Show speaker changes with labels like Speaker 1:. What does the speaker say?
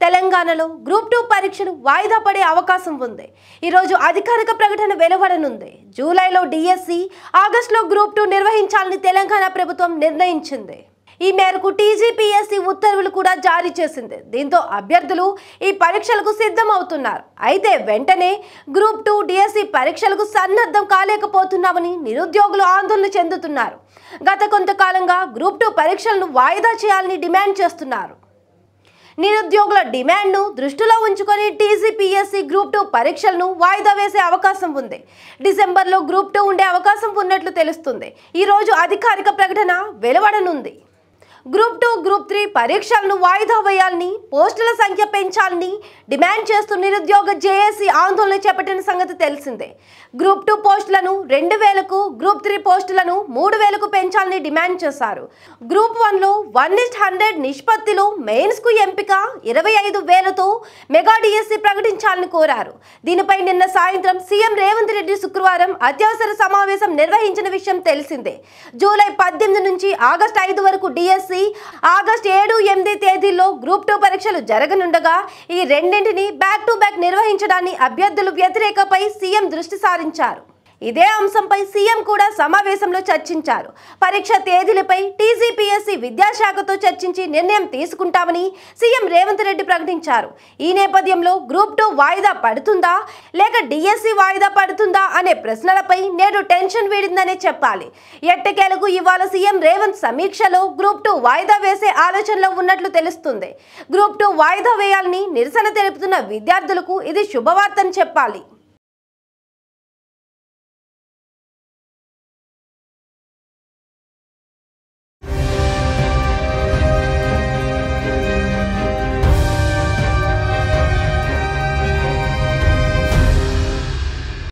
Speaker 1: తెలంగాణలో గ్రూప్ 2 పరీక్షలు వాయిదా పడే అవకాశం ఉంది. ఈ రోజు అధికారిక ప్రకటన వెలువడనుంది. జూలైలో డిఎస్సి, ఆగస్టులో గ్రూప్ 2 నిర్వహించాలని తెలంగాణ ప్రభుత్వం నిర్ణయించింది. ఈ మేరకు టీజీపీఎస్సీ ఉత్తర్వులు కూడా జారీ చేసింది. దీంతో అభ్యర్థులు ఈ పరీక్షలకు సిద్ధమవుతున్నారు. అయితే వెంటనే గ్రూప్ 2 డిఎస్సి పరీక్షలకు సన్నద్ధం కాలేకపోతున్నామని నిరుద్యోగులు ఆందోళన చెందుతున్నారు. గత కొంతకాలంగా గ్రూప్ 2 పరీక్షలను వాయిదా చేయాలని డిమాండ్ చేస్తున్నారు. నిరుద్యోగుల డిమాండ్ను దృష్టిలో ఉంచుకొని టీజీపీఎస్సీ గ్రూప్ 2 పరీక్షలను వాయిదా వేసే అవకాశం ఉంది. డిసెంబర్లో గ్రూప్ 2 ఉండే అవకాశం ఉన్నట్లు తెలుస్తుంది. ఈ రోజు అధికారిక ప్రకటన వెలువడనుంది. గ్రూప్ 2, గ్రూప్ 3 పరీక్షలను వాయిదా వేయాలని, పోస్టుల సంఖ్య పెంచాలని డిమాండ్ చేస్తూ నిరుద్యోగ జేఏసీ ఆందోళన చేపట్టిన సంగతి తెలిసిందే. గ్రూప్ 2 పోస్టులను 2000కు, గ్రూప్ 3 పోస్టులను 3000కు పెంచాలని డిమాండ్ చేశారు. గ్రూప్ 1లో 1:100 నిష్పత్తిలో మెయిన్స్కు ఎంపిక 25,000తో మెగా డిఎస్సి ప్రకటించాలని కోరారు. దీనిపై నిన్న సాయంత్రం సీఎం రేవంత్ రెడ్డి శుక్రవారం అత్యవసర సమావేశం నిర్వహించిన విషయం తెలిసిందే. జూలై 18 నుంచి ఆగస్టు 5 వరకు డిఎస్సి, ఆగస్టు 7, 8 తేదీల్లో గ్రూప్ 2 పరీక్షలు జరగనుండగా ఈ రెండింటిని బ్యాక్ టు బ్యాక్ నిర్వహించడాన్ని అభ్యర్థులు వ్యతిరేకపై సీఎం దృష్టి సారించారు. ఇదే అంశంపై సీఎం కూడా సమావేశంలో చర్చించారు. పరీక్ష తేదీలపై టీజీపీఎస్సీ విద్యాశాఖతో చర్చించి నిర్ణయం తీసుకుంటామని సీఎం రేవంత్ రెడ్డి ప్రకటించారు. ఈ నేపథ్యంలో గ్రూప్ 2 వాయిదా పడుతుందా లేక డిఎస్సి వాయిదా పడుతుందా అనే ప్రశ్నలపై నేడు టెన్షన్ వీడిందనే చెప్పాలి. ఎట్టకేలకు ఇవాళ సీఎం రేవంత్ సమీక్షలో గ్రూప్ 2 వాయిదా వేసే ఆలోచనలో ఉన్నట్లు తెలుస్తుంది. గ్రూప్ 2 వాయిదా వేయాలని నిరసన తెలుపుతున్న విద్యార్థులకు ఇది శుభవార్తని చెప్పాలి.